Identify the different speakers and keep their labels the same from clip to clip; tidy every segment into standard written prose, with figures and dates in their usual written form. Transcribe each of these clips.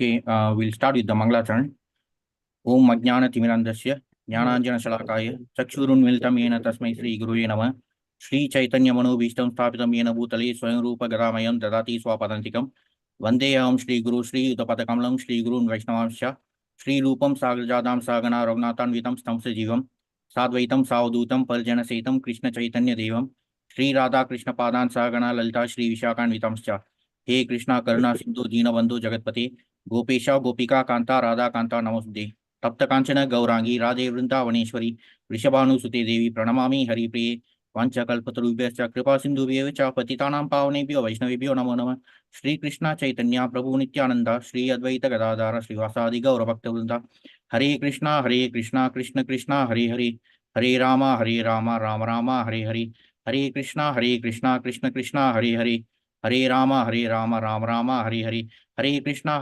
Speaker 1: Okay, we'll start with the Mangalacharan. Om Ajnana Timirandasya, Jnananjana Shalakaya, Chakshurunmilitam Yena Tasmai Sri Guruye Namah, Sri Chaitanya Mano Bhishtam Sthapitam Yena Bhutale Swayam Rupa Gadamayam Dadati Swapadantikam, Vandeyam Sri Guru Sri Udapatakamalam Sri Gurun Vaishnavamsya, Sri Rupam Sagrajadam Sagana Raghunathan Vitam Stamsa Jivam, Sadvaitam Saudutam Paljana Setam Krishna Chaitanya Devam, Sri Radha Krishna Padan Sagana Lalita Sri Vishakan Vitamsya, He Krishna Karuna Sindhu Deenabandhu Jagatpati, Gopesha Gopika Kanta Radha Kanta Namaste. तप्त कांचन गौरांगी राधे वृंदावनेश्वरी वृषभानुसुते देवी प्रणमामि हरिप्रिये वाञ्छाकल्पतरुभ्यश्च कृपा सिन्धुभ्यः च पतितानां पावनेभ्यो वैष्णवेभ्यो नमो नमः श्री कृष्ण चैतन्य प्रभु नित्यानंद श्री अद्वैत गदाधर श्रीवासादि गौरभक्तवृंद हरे कृष्णा कृष्ण कृष्ण हरे हरे हरे राम राम राम हरे हरे हरे कृष्णा कृष्ण कृष्ण हरे हरे हरे राम राम राम हरे हरे हरे कृष्णा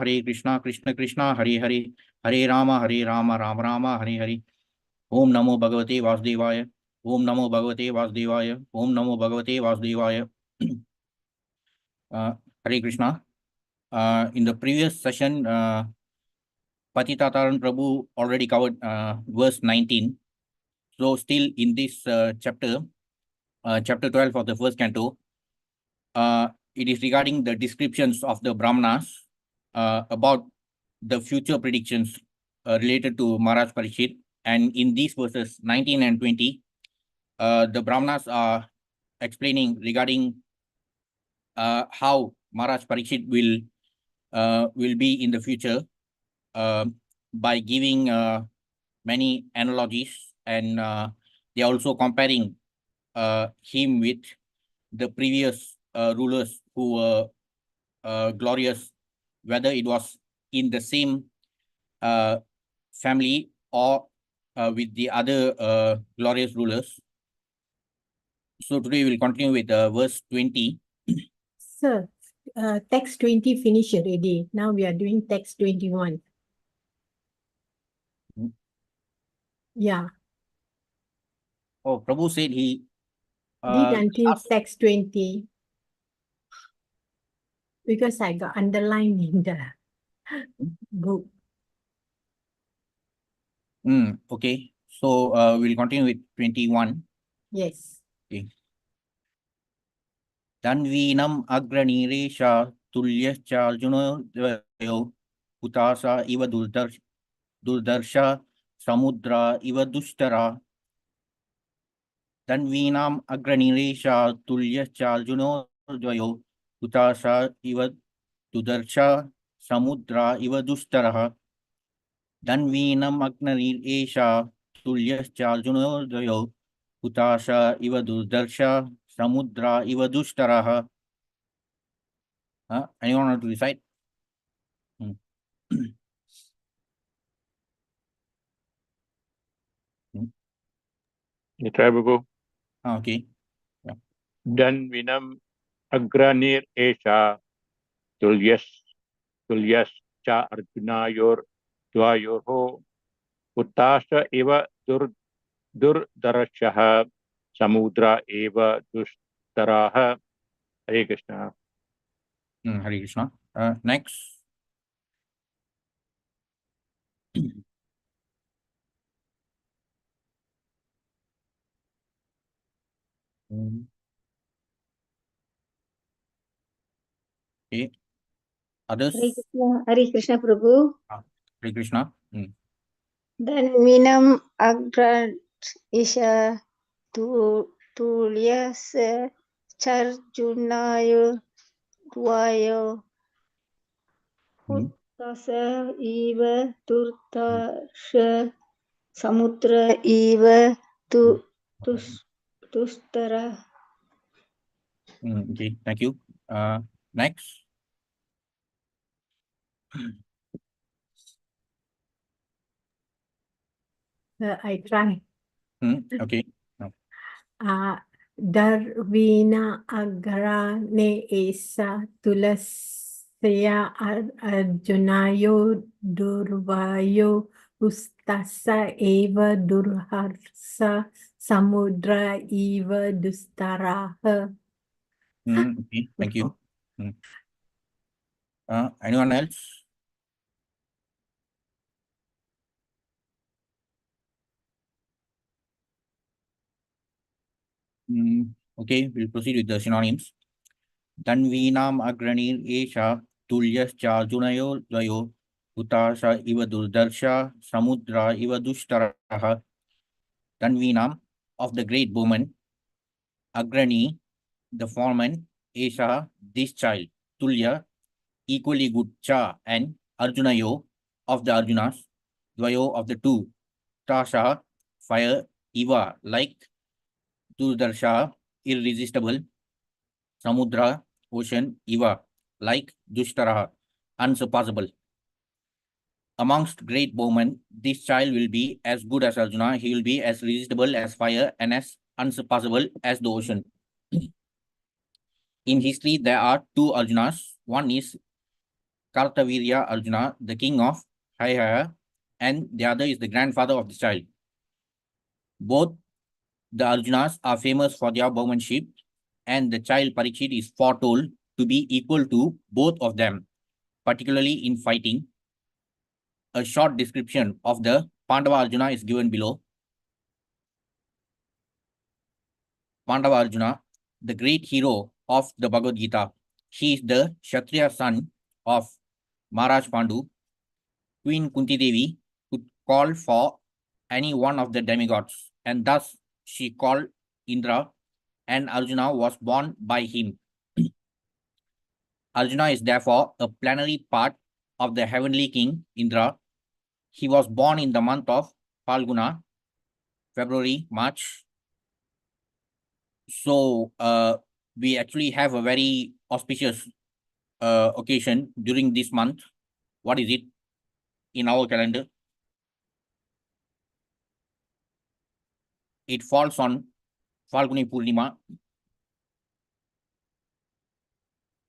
Speaker 1: कृष्ण कृष्ण हरे हरे हरे राम राम राम हरे हरे ओम नमो भगवते वासुदेवाय ओम नमो भगवते वासुदेवाय ओम नमो भगवते वासुदेवाय हरे Krishna in the previous session Patitataran Prabhu already covered verse 19, so still in this chapter 12 of the first canto, it is regarding the descriptions of the Brahmanas about the future predictions related to Maharaj Parikshit. And in these verses 19 and 20, the Brahmanas are explaining regarding how Maharaj Parikshit will be in the future by giving many analogies, and they are also comparing him with the previous rulers who were glorious, whether it was in the same family or with the other glorious rulers. So today we will continue with verse 20.
Speaker 2: Sir, text 20 finished already. Now we are doing text 21. Yeah.
Speaker 1: Oh, Prabhu said he
Speaker 2: did until text 20 because I got underlined in the book.
Speaker 1: Okay. So we'll continue with 21.
Speaker 2: Yes.
Speaker 1: Okay. Tanvinam agraniresha tulyascha arjuno utasa iva durdarsha samudra iva dushtara. Tanvinam agraniresha tulyascha arjuno utasa iva durdarsha samudra iva dushtara. Tanvinam agraniresha tulyascha arjuno utasa iva durdarsha samudra iva dushtara. Anyone want to recite?
Speaker 3: You try, Babu.
Speaker 1: Okay. Yeah.
Speaker 3: Dan vinam agranir esha tulyas cha arjunayor dvayorho uttasha eva durdarashaha samudra eva dushtaraha. Hare Krishna.
Speaker 1: Hare Krishna. Next. Okay. Others?
Speaker 4: Hare Krishna Prabhu.
Speaker 1: Hare Krishna.
Speaker 4: Dan minam agran isha tulyas charjunayo dvayo uttasa iva turtasha samudra iva tustara.
Speaker 1: Okay, thank you. Next.
Speaker 2: I try.
Speaker 1: Okay.
Speaker 2: Darvina agrane esa tulasya arjunayo durvayo ustasa eva durharsa samudra eva dustaraha.
Speaker 1: Okay. Thank you. Anyone else? Okay, we'll proceed with the synonyms. Tanvinam agranir esha tulyascha junayo dvayo utasha iva durdarsha samudra iva dushtaraha. Tanvinam, of the great woman, agrani, the foreman, esha, this child, tulya, equally good, cha, and arjunayo, of the arjunas, dvayo, of the two, tasha, fire, iva, like, durdarsha, irresistible, samudra, ocean, iva, like, dushtaraha, unsurpassable. Amongst great bowmen, this child will be as good as Arjuna. He will be as resistible as fire and as unsurpassable as the ocean. In history, there are two Arjunas. One is Kartavirya Arjuna, the king of Haihaya, and the other is the grandfather of the child. Both the Arjunas are famous for their bowmanship, and the child Parikshit is foretold to be equal to both of them, particularly in fighting. A short description of the Pandava Arjuna is given below. Pandava Arjuna, the great hero of the Bhagavad Gita. He is the Kshatriya son of Maharaj Pandu. Queen Kunti Devi could call for any one of the demigods, and thus she called Indra, and Arjuna was born by him. Arjuna is therefore a plenary part of the heavenly king Indra. He was born in the month of Falguna, February, March. So we actually have a very auspicious occasion during this month. What is it in our calendar? It falls on Falguni Purnima,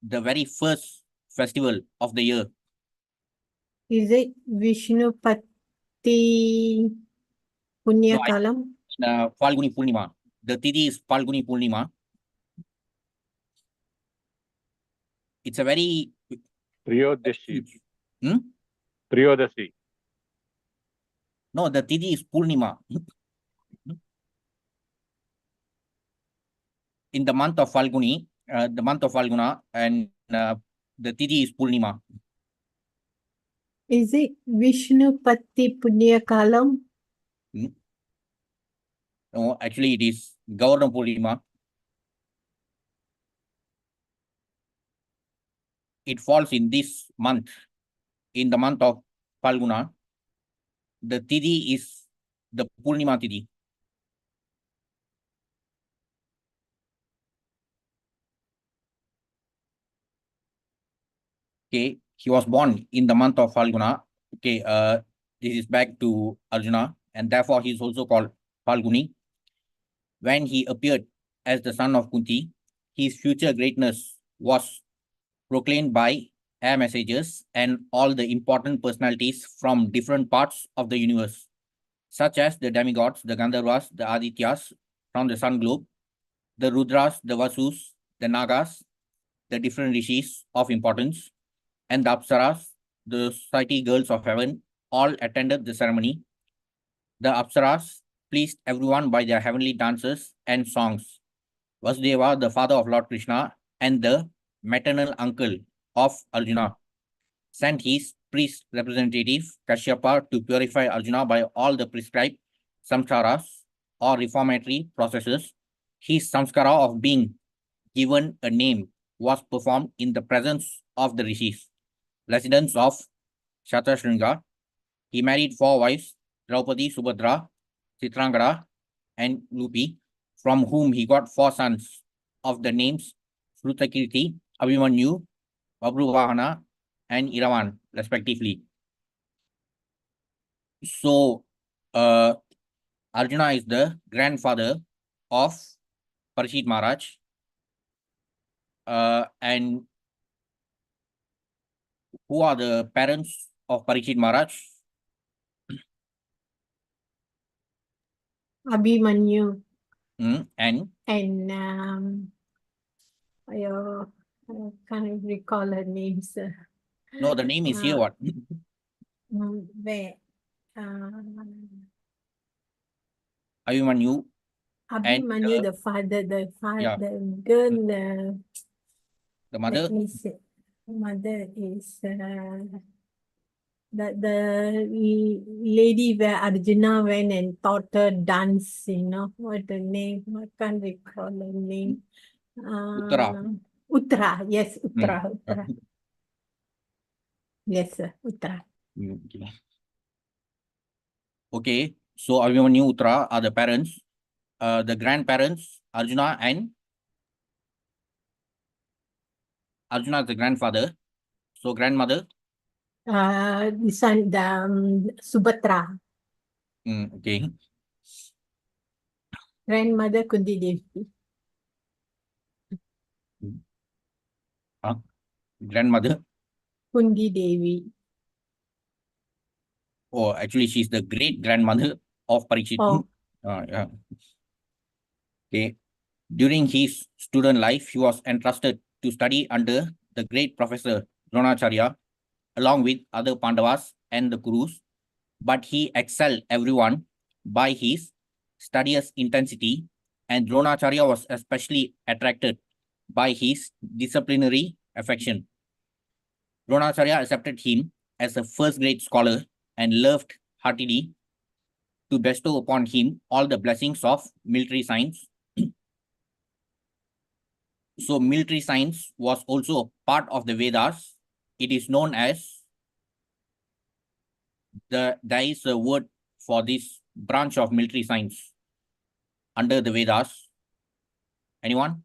Speaker 1: the very first festival of the year.
Speaker 2: Is it Vishnupati Punya
Speaker 1: No,
Speaker 2: Kalam?
Speaker 1: Falguni Purnima. The Tithi is Falguni Purnima. It's a very
Speaker 3: Triyodasi.
Speaker 1: Hmm?
Speaker 3: Triyodasi.
Speaker 1: No, the Tithi is Purnima. In the month of Falguni, the month of Falguna, and the Tithi is Purnima.
Speaker 2: Is it Vishnupati Punya Kalam?
Speaker 1: No, actually it is Gaurana Purnima. It falls in this month, in the month of Falguna. The Tithi is the Purnima Tithi. Okay, he was born in the month of Falguna. Okay, this is back to Arjuna, and therefore he is also called Falguni. When he appeared as the son of Kunti, his future greatness was proclaimed by air messengers and all the important personalities from different parts of the universe, such as the demigods, the Gandharvas, the Adityas from the sun globe, the Rudras, the Vasus, the Nagas, the different rishis of importance, and the Apsaras, the society girls of heaven, all attended the ceremony. The Apsaras pleased everyone by their heavenly dances and songs. Vasudeva, the father of Lord Krishna and the maternal uncle of Arjuna, sent his priest representative Kashyapa to purify Arjuna by all the prescribed samskaras or reformatory processes. His samskara of being given a name was performed in the presence of the rishis, residents of Shatrashringa. He married 4 wives, Draupadi, Subhadra, Chitrangada, and Lupi, from whom he got 4 sons of the names Shrutakirti, Abhimanyu, Babruvahana, and Iravan, respectively. So, Arjuna is the grandfather of Parikshit Maharaj. And who are the parents of Parikshit Maharaj?
Speaker 2: Abhimanyu
Speaker 1: And
Speaker 2: and I can't recall her names.
Speaker 1: no, the name is here. What?
Speaker 2: Where?
Speaker 1: Abhimanyu.
Speaker 2: Abhimanyu, the father,
Speaker 1: yeah.
Speaker 2: the girl.
Speaker 1: The mother.
Speaker 2: Let me see. Mother is the lady where Arjuna went and taught her dance. What the name? I can't recall her name.
Speaker 1: Uttara.
Speaker 2: Uttara. Yes, Uttara.
Speaker 1: Mm.
Speaker 2: Uttara. Yes, sir. Uttara.
Speaker 1: Okay. So Abhimanyu, Uttara are the parents. The grandparents, Arjuna and Arjuna is the grandfather. So grandmother.
Speaker 2: This one, the Subhatra.
Speaker 1: Okay.
Speaker 2: Grandmother Kundi Devi.
Speaker 1: Grandmother.
Speaker 2: Kundi Devi.
Speaker 1: Oh, actually, she's the great grandmother of Parikshit.
Speaker 2: Oh.
Speaker 1: Yeah. Okay. During his student life, he was entrusted to study under the great professor Dronacharya, along with other Pandavas and the Kurus, but he excelled everyone by his studious intensity, and Dronacharya was especially attracted by his disciplinary affection. Dronacharya accepted him as a first-grade scholar and loved heartily to bestow upon him all the blessings of military science. So military science was also a part of the Vedas. It is known as there is a word for this branch of military science under the Vedas. Anyone?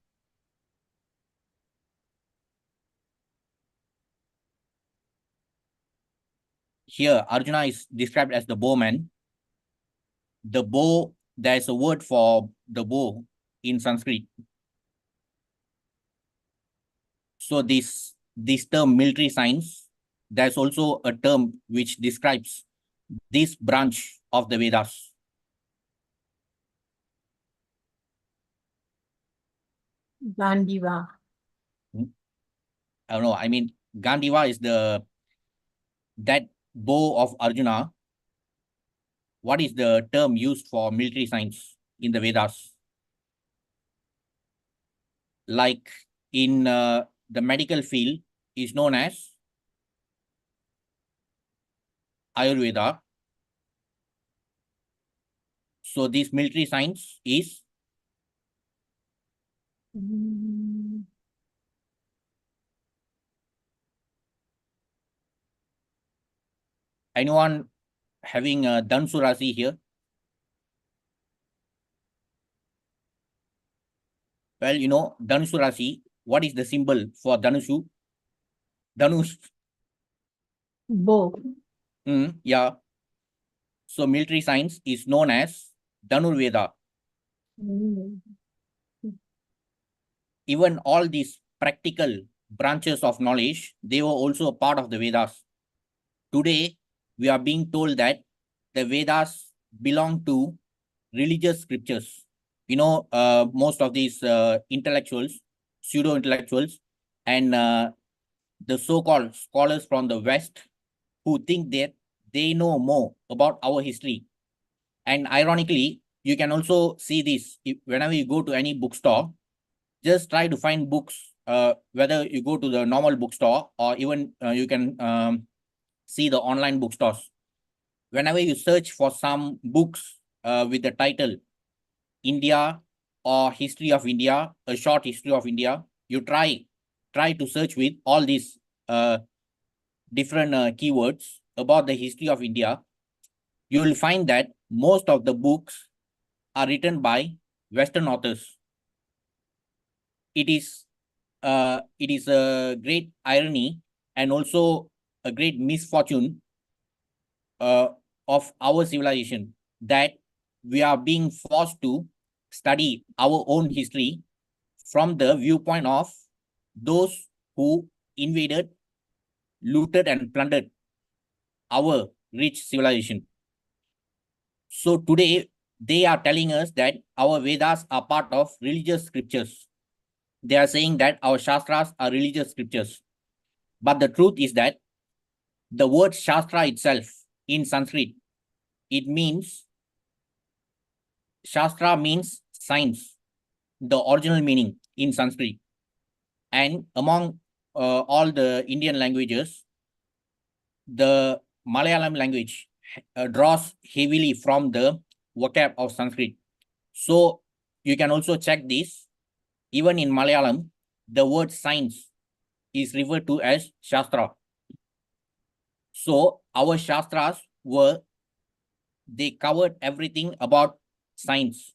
Speaker 1: Here, Arjuna is described as the bowman. The bow, there is a word for the bow in Sanskrit. So this term military science, there's also a term which describes this branch of the Vedas.
Speaker 2: Gandiva.
Speaker 1: I don't know. I mean, Gandiva is that bow of Arjuna. What is the term used for military science in the Vedas? Like in the medical field is known as Ayurveda. So this military science is anyone having a Dhansu Rasi here? Well, Dhansu Rasi, what is the symbol for Dhanushu? Dhanush.
Speaker 2: Bow.
Speaker 1: Yeah. So military science is known as Dhanurveda. Even all these practical branches of knowledge, they were also a part of the Vedas. Today, we are being told that the Vedas belong to religious scriptures. Most of these intellectuals, pseudo-intellectuals, and the so-called scholars from the West who think that they know more about our history. And ironically, you can also see this whenever you go to any bookstore, just try to find books, whether you go to the normal bookstore or even you can see the online bookstores. Whenever you search for some books with the title India or History of India, a short history of India, you try to search with all these different keywords about the history of India, you will find that most of the books are written by Western authors. It is a great irony and also a great misfortune of our civilization, that we are being forced to study our own history from the viewpoint of those who invaded, looted, and plundered our rich civilization. So today, they are telling us that our Vedas are part of religious scriptures. They are saying that our Shastras are religious scriptures. But the truth is that the word Shastra itself in Sanskrit, it means, Shastra means science, the original meaning in Sanskrit. And among all the Indian languages, the Malayalam language draws heavily from the vocab of Sanskrit. So you can also check this. Even in Malayalam, the word science is referred to as Shastra. So our Shastras they covered everything about science.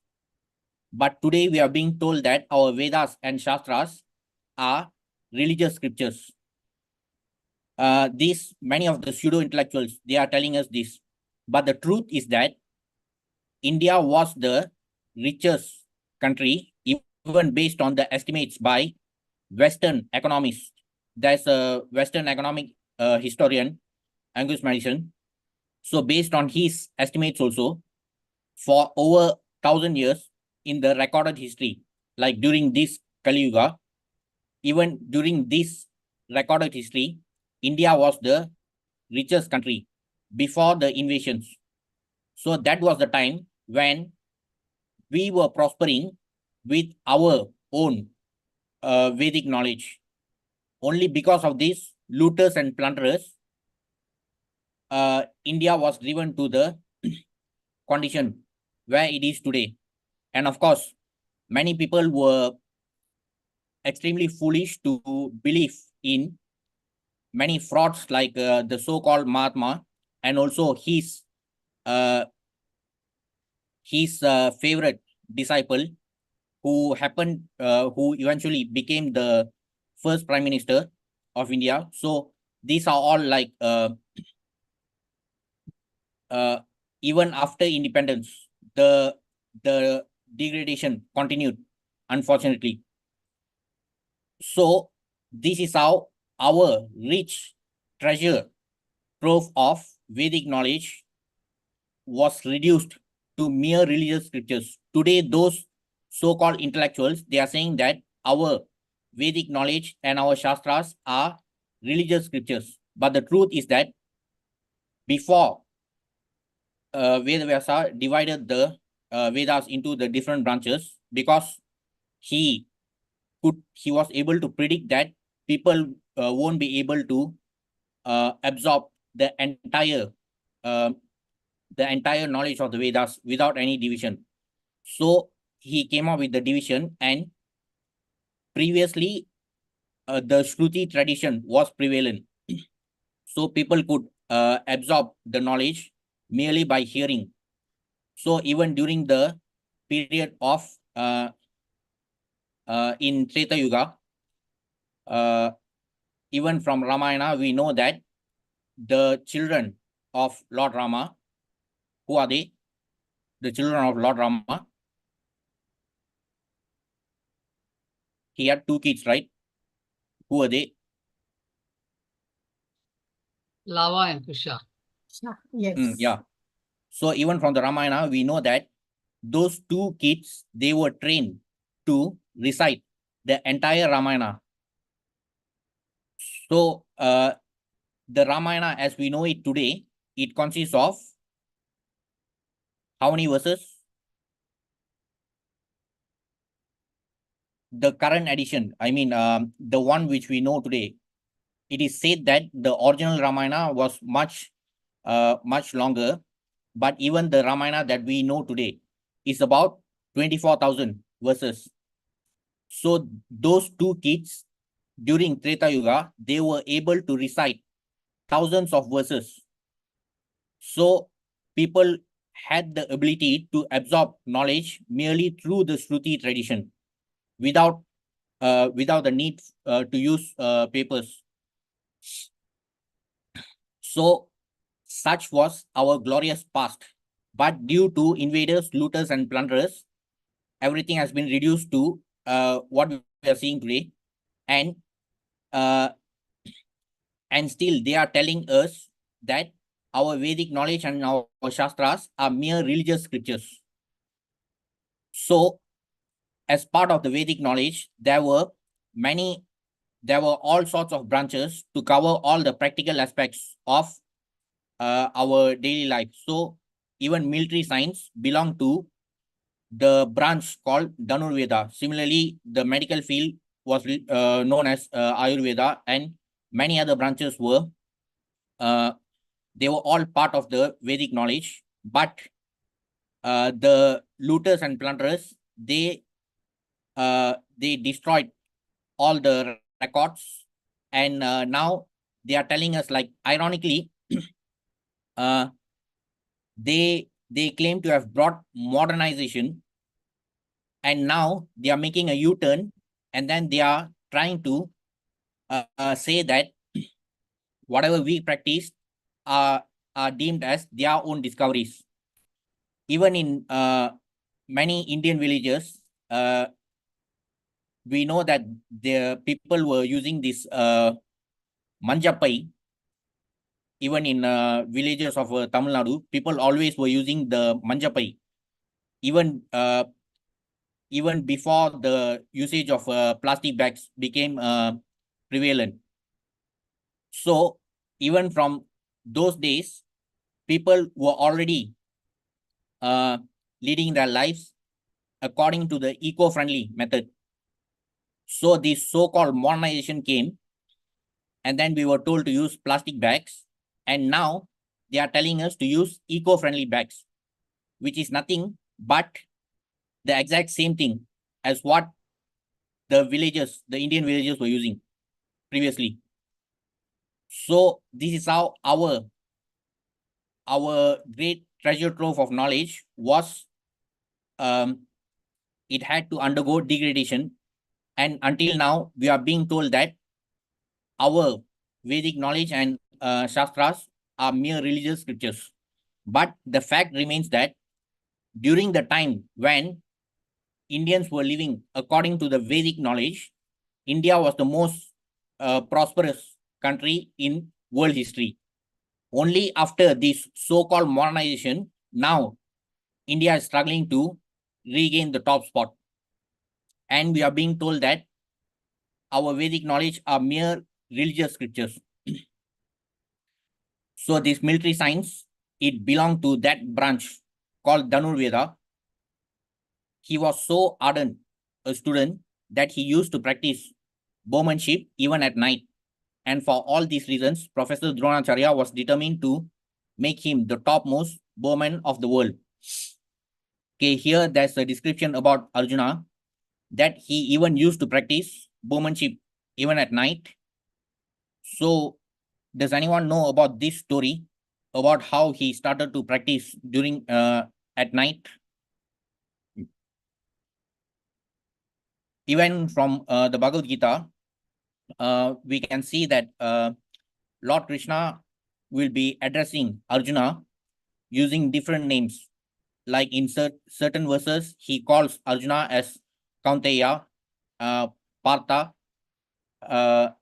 Speaker 1: But today we are being told that our Vedas and Shastras are religious scriptures. Many of the pseudo-intellectuals, they are telling us this. But the truth is that India was the richest country, even based on the estimates by Western economists. There's a Western economic historian, Angus Madison. So based on his estimates also, for over 1,000 years in the recorded history, like during this Kali Yuga, even during this recorded history, India was the richest country before the invasions. So that was the time when we were prospering with our own Vedic knowledge. Only because of these looters and plunderers, India was driven to the condition where it is today. And of course, many people were extremely foolish to believe in many frauds, like the so-called Mahatma, and also his favorite disciple, who eventually became the first Prime Minister of India. So these are all like even after independence, the degradation continued, unfortunately. So this is how our rich treasure trove of Vedic knowledge was reduced to mere religious scriptures. Today, those so-called intellectuals, they are saying that our Vedic knowledge and our Shastras are religious scriptures. But the truth is that before Vedavyasa divided the Vedas into the different branches, because he was able to predict that people won't be able to absorb the entire knowledge of the Vedas without any division. So he came up with the division, and previously the Shruti tradition was prevalent. So people could absorb the knowledge merely by hearing. So even during the period of in Treta Yuga, even from Ramayana, we know that the children of Lord Rama, who are they? The children of Lord Rama. He had 2 kids, right? Who are they?
Speaker 5: Lava and Kusha.
Speaker 2: Yes.
Speaker 1: Yeah. So even from the Ramayana, we know that those 2 kids, they were trained to recite the entire Ramayana. So the Ramayana as we know it today, it consists of how many verses? The current edition, I mean, the one which we know today, it is said that the original Ramayana was much longer, but even the Ramayana that we know today is about 24,000 verses. So those 2 kids during Treta Yuga, they were able to recite thousands of verses. So people had the ability to absorb knowledge merely through the Shruti tradition, without the need to use papers. So such was our glorious past. But due to invaders, looters, and plunderers, everything has been reduced to what we are seeing today. Uh, and still they are telling us that our Vedic knowledge and our Shastras are mere religious scriptures. So, as part of the Vedic knowledge, there were all sorts of branches to cover all the practical aspects of our daily life. So, even military science belong to the branch called Dhanurveda. Similarly, the medical field was known as Ayurveda, and many other branches were they were all part of the Vedic knowledge. But the looters and plunderers, they destroyed all the records, and now they are telling us, like, ironically, they claim to have brought modernization, and now they are making a U-turn, and then they are trying to say that whatever we practiced are deemed as their own discoveries. Even in many Indian villages, we know that the people were using this manjapai. Even in villages of Tamil Nadu, people always were using the manjapai. Even before the usage of plastic bags became prevalent. So even from those days, people were already leading their lives according to the eco-friendly method. So this so-called modernization came, and then we were told to use plastic bags, and now they are telling us to use eco-friendly bags, which is nothing but the exact same thing as what the Indian villagers were using previously. So this is how our great treasure trove of knowledge was, it had to undergo degradation. And until now, we are being told that our Vedic knowledge and Shastras are mere religious scriptures. But the fact remains that during the time when Indians were living according to the Vedic knowledge, India was the most prosperous country in world history. Only after this so-called modernization, now India is struggling to regain the top spot. And we are being told that our Vedic knowledge are mere religious scriptures. So this military science, it belonged to that branch called Dhanurveda. He was so ardent a student that he used to practice bowmanship even at night. And for all these reasons, Professor Dronacharya was determined to make him the topmost bowman of the world. Okay, here there's a description about Arjuna, that he even used to practice bowmanship even at night. So does anyone know about this story, about how he started to practice during at night? Even from the Bhagavad Gita, we can see that Lord Krishna will be addressing Arjuna using different names. Like in certain verses, he calls Arjuna as Kaunteya, Partha,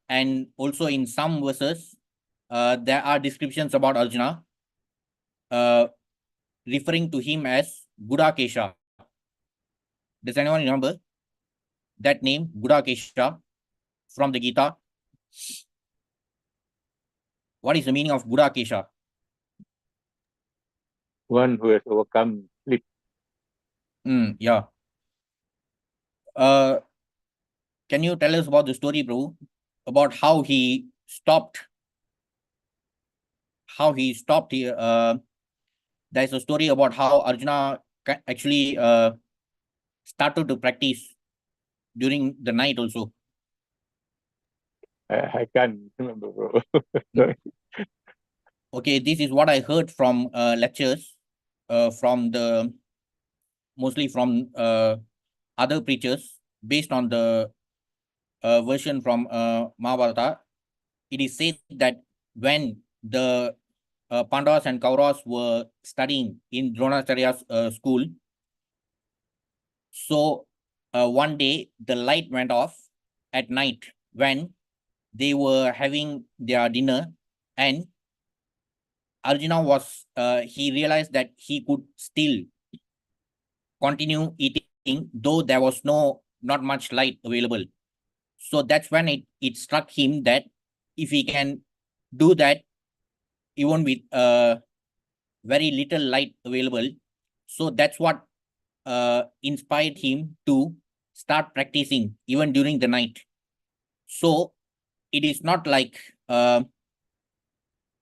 Speaker 1: and also in some verses, there are descriptions about Arjuna referring to him as Gudakesha. Does anyone remember that name, Gudakesha, from the Gita? What is the meaning of Gudakesha?
Speaker 3: One who has overcome sleep.
Speaker 1: Yeah. Can you tell us about the story, Prabhu, about how he stopped? There's a story about how Arjuna actually started to practice during the night also.
Speaker 3: I can't remember, bro. Sorry.
Speaker 1: Okay, this is what I heard from lectures, mostly from other preachers, based on the version from Mahabharata. It is said that when the Pandavas and Kauravas were studying in Dronacharya's school. So one day the light went off at night when they were having their dinner, and Arjuna was he realized that he could still continue eating, though there was not much light available. So that's when it struck him that if he can do that even with very little light available, so that's what inspired him to start practicing even during the night. So it is not like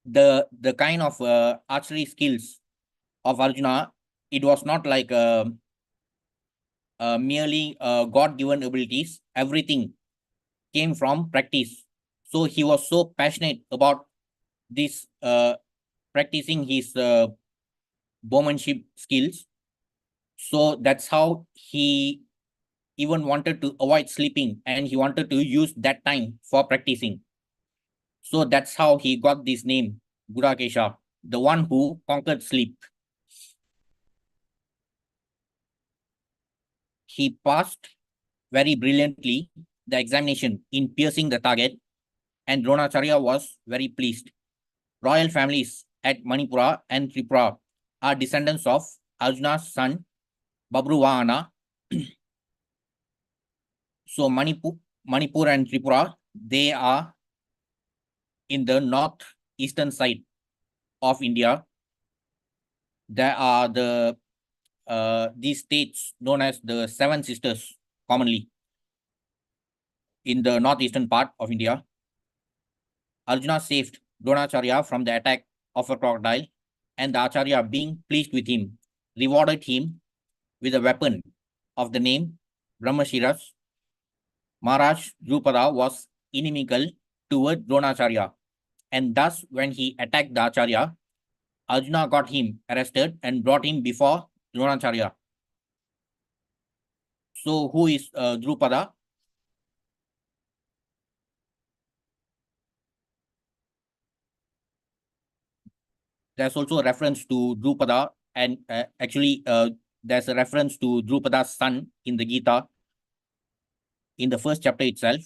Speaker 1: the kind of archery skills of Arjuna. It was not like merely God-given abilities. Everything came from practice. So he was so passionate about this practicing his bowmanship skills. So that's how he even wanted to avoid sleeping, and he wanted to use that time for practicing. So that's how he got this name, Gudakesha, the one who conquered sleep. He passed very brilliantly the examination in piercing the target, and Dronacharya was very pleased. Royal families at Manipura and Tripura are descendants of Arjuna's son, Babruvana. So Manipur and Tripura, they are in the northeastern side of India. There are these states known as the Seven Sisters commonly in the northeastern part of India. Arjuna saved Dronacharya from the attack of a crocodile, and the Acharya, being pleased with him, rewarded him with a weapon of the name Brahmashiras. Maharaj Drupada was inimical toward Dronacharya, and thus when he attacked the Acharya, Arjuna got him arrested and brought him before Dronacharya. So who is Drupada? There's also a reference to Drupada, and actually there's a reference to Drupada's son in the Gita in the first chapter itself.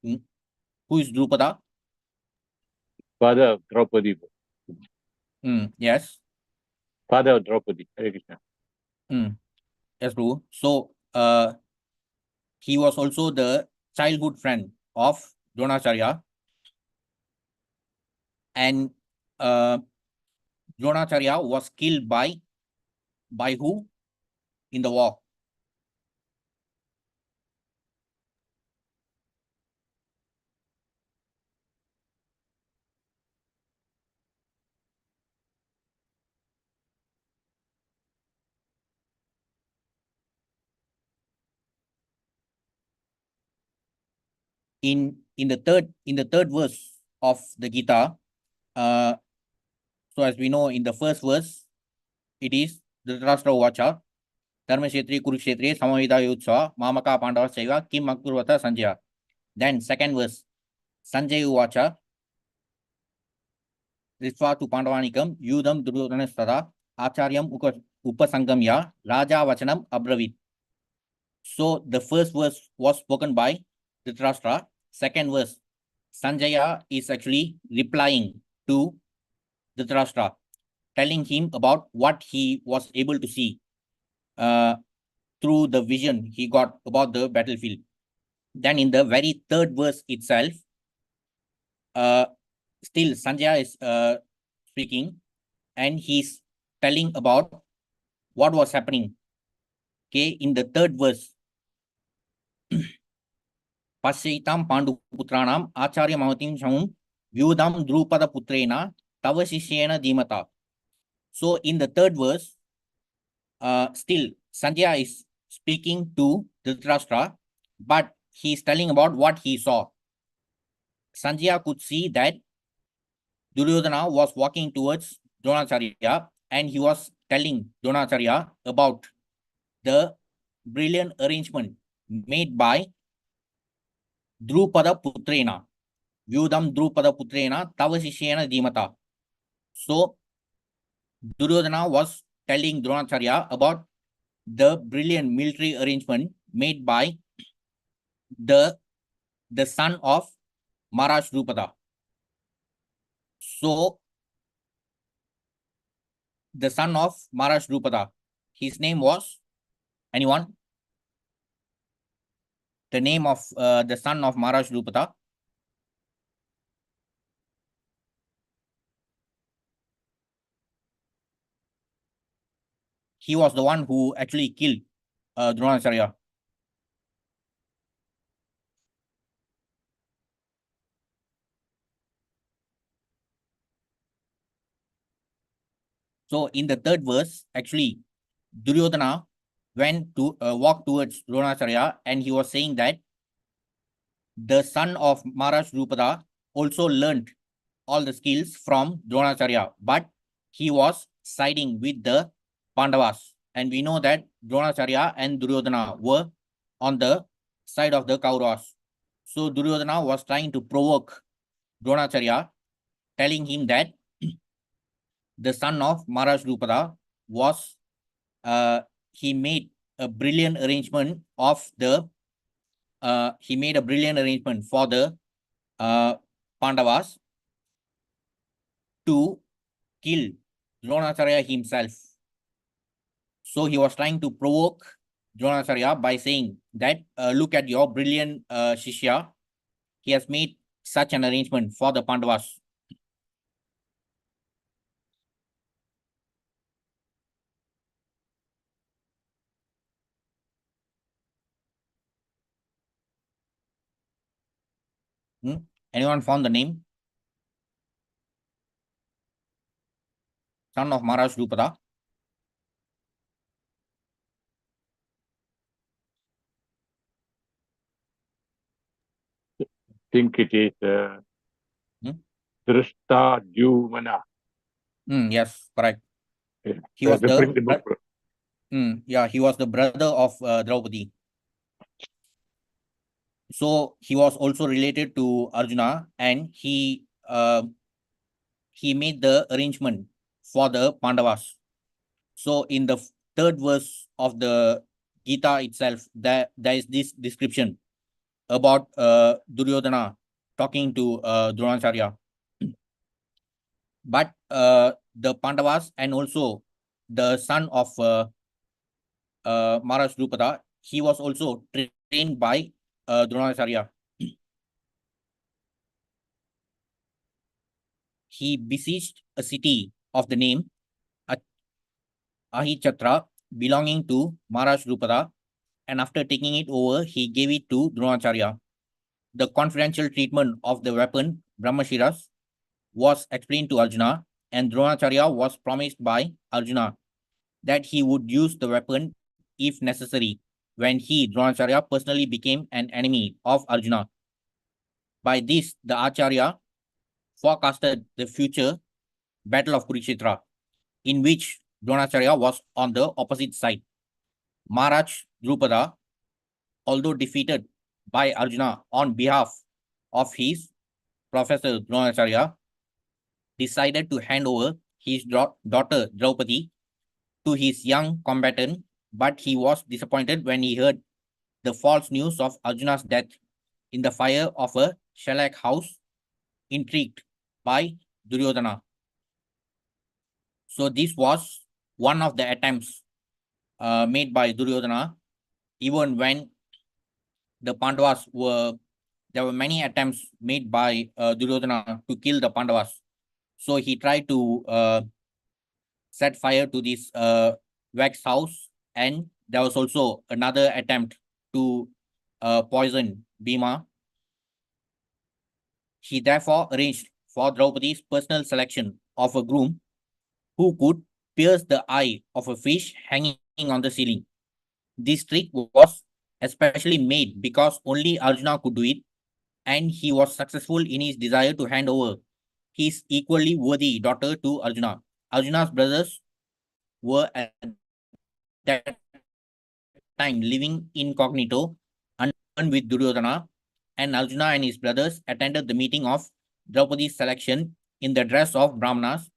Speaker 1: Who is Drupada?
Speaker 3: Father of Draupadi.
Speaker 1: Yes.
Speaker 3: Father of Draupadi. Hare Krishna.
Speaker 1: Yes, Prabhu. So he was also the childhood friend of Dronacharya, and Dronacharya was killed by who in the war? In the third verse of the Gita. So as we know, in the first verse, it is Dhritarashtra Uvacha, Dharmashetri Kurukshetri Samavida Yutsa, Mamaka Pandava Saiva, Kim Makurvata Sanjaya. Then second verse, Sanjay Uvacha, Rishva to Pandavanikam, Yudam Duryodhanastada, Acharyam Upasangamya, Raja Vachanam Abravit. So the first verse was spoken by Dhritarashtra. Second verse, Sanjaya is actually replying to Dhritarashtra, telling him about what he was able to see through the vision he got about the battlefield. Then in the very third verse itself, still Sanjaya is speaking, and he's telling about what was happening. Okay, in the third verse, Pasyaitam Pandu Putranam Acharya Mavatim Shamum Vyudam Drupada Putrena Tava Shishyena Dhimata. So in the third verse, still Sanjaya is speaking to Dhritarashtra, but he's telling about what he saw. Sanjaya could see that Duryodhana was walking towards Dronacharya, and he was telling Dronacharya about the brilliant arrangement made by Drupada Putrena. Vyudam Drupada Putrena Tavasishena Dhimata. So Duryodhana was telling Dronacharya about the brilliant military arrangement made by the son of Maharaj Drupada. So the son of Maharaj Drupada, his name was, anyone? The name of the son of Maharaj Drupada? He was the one who actually killed Dronacharya. So in the third verse, actually, Duryodhana went to walk towards Dronacharya, and he was saying that the son of Maharaj Drupada also learned all the skills from Dronacharya, but he was siding with the Pandavas. And we know that Dronacharya and Duryodhana were on the side of the Kauravas. So Duryodhana was trying to provoke Dronacharya, telling him that the son of Maharaj Drupada was, he made a brilliant arrangement of the, he made a brilliant arrangement for the Pandavas to kill Dronacharya himself. So he was trying to provoke Dronacharya by saying that, look at your brilliant Shishya. He has made such an arrangement for the Pandavas. Anyone found the name? Son of Maharaj Drupada.
Speaker 3: Think it is Drishta Dyumana.
Speaker 1: Yes, correct.
Speaker 3: Yeah.
Speaker 1: He was
Speaker 3: the principal.
Speaker 1: yeah, he was the brother of Draupadi. So he was also related to Arjuna, and he made the arrangement for the Pandavas. So in the third verse of the Gita itself, there is this description about Duryodhana talking to Dronacharya. But the Pandavas and also the son of Maharaj Drupada, he was also trained by Dronacharya. He besieged a city of the name Ahichatra belonging to Maharaj Drupada, and after taking it over, he gave it to Dronacharya. The confidential treatment of the weapon Brahmashiras was explained to Arjuna, and Dronacharya was promised by Arjuna that he would use the weapon if necessary when he, Dronacharya, personally became an enemy of Arjuna. By this, the Acharya forecasted the future battle of Kurukshetra, in which Dronacharya was on the opposite side. Maharaj Drupada, although defeated by Arjuna on behalf of his professor Dronacharya, decided to hand over his daughter Draupadi to his young combatant, but he was disappointed when he heard the false news of Arjuna's death in the fire of a shellac house, intrigued by Duryodhana. So this was one of the attempts made by Duryodhana, even when the Pandavas were, there were many attempts made by Duryodhana to kill the Pandavas. So he tried to set fire to this wax house, and there was also another attempt to poison Bhima. He therefore arranged for Draupadi's personal selection of a groom who could pierce the eye of a fish hanging on the ceiling. This trick was especially made because only Arjuna could do it, and he was successful in his desire to hand over his equally worthy daughter to Arjuna. Arjuna's brothers were at that time living incognito and with Duryodhana, and Arjuna and his brothers attended the meeting of Draupadi's selection in the dress of Brahmanas.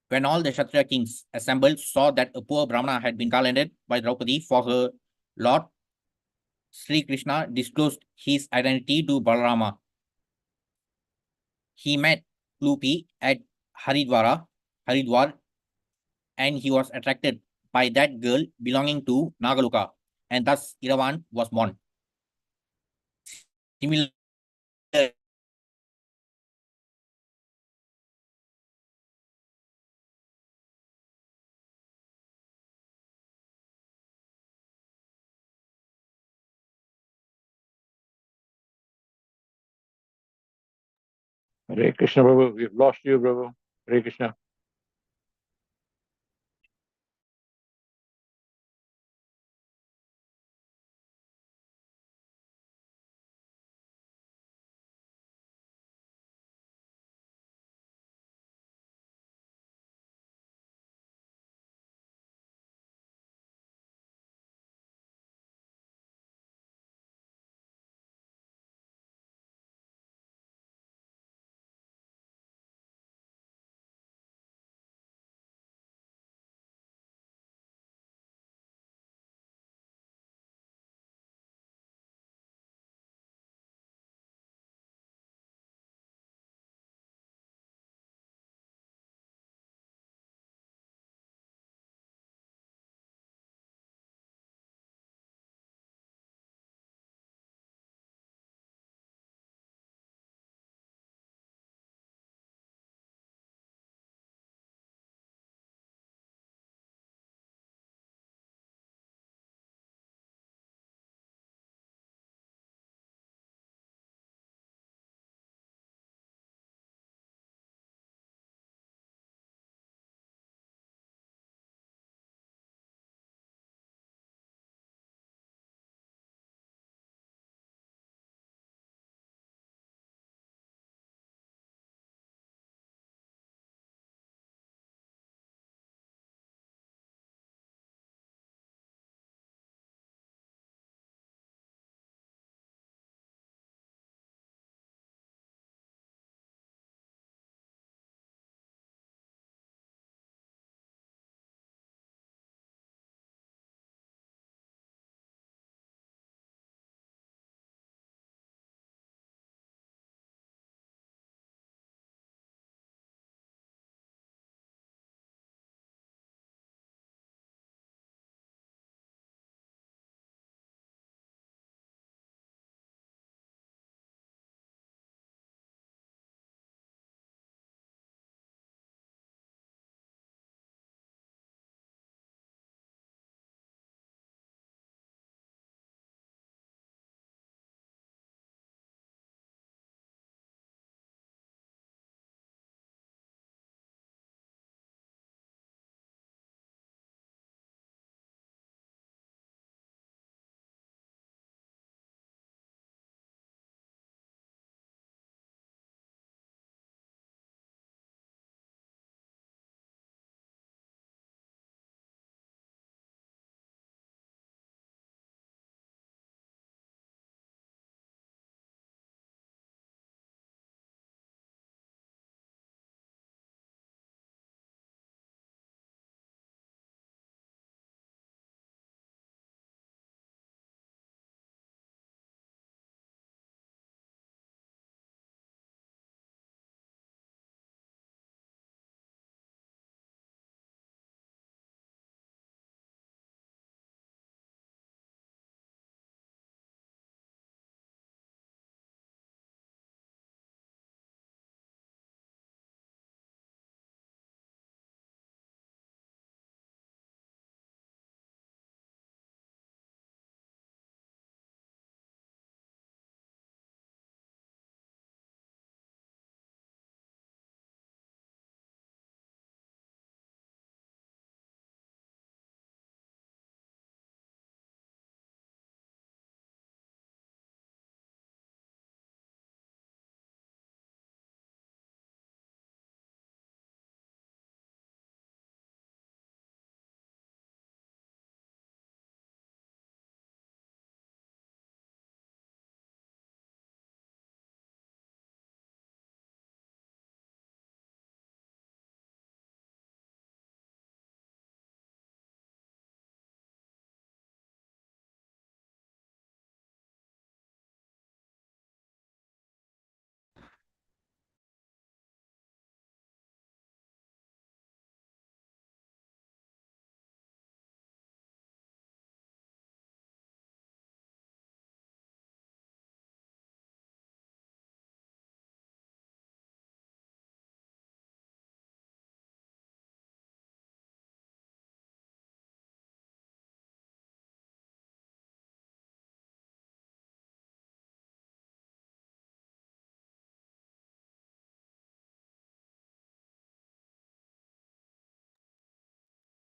Speaker 1: When all the Kshatriya kings assembled saw that a poor Brahmana had been talented by Draupadi for her lord, Sri Krishna disclosed his identity to Balarama. He met Lupi at Haridwar, and he was attracted by that girl belonging to Nagaluka, and thus Iravan was born. Similarly,
Speaker 3: Hare Krishna, Prabhu. We've lost you, Prabhu. Hare Krishna.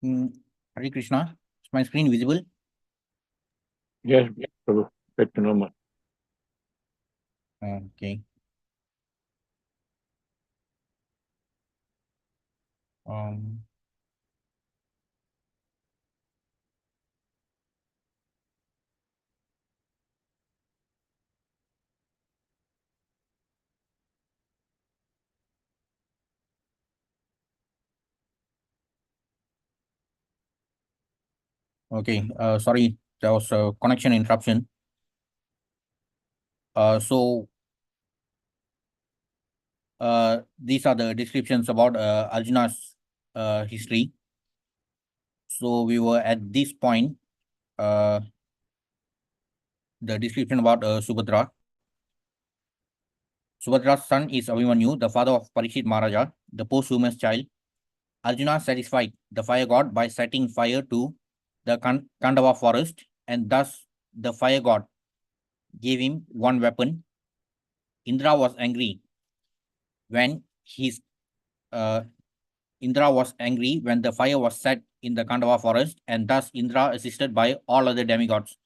Speaker 1: Hare Krishna. Is my screen visible?
Speaker 3: Yes, Prabhu. Back to normal.
Speaker 1: Okay. Um, okay. Sorry, there was a connection interruption. So these are the descriptions about Arjuna's history. So we were at this point, the description about Subhadra. Subhadra's son is Abhimanyu, the father of Parikshit Maharaja, the posthumous child. Arjuna satisfied the fire god by setting fire to the Kandava forest, and thus the fire god gave him one weapon. Indra was angry when his Indra was angry when the fire was set in the Kandava forest, and thus Indra, assisted by all other demigods,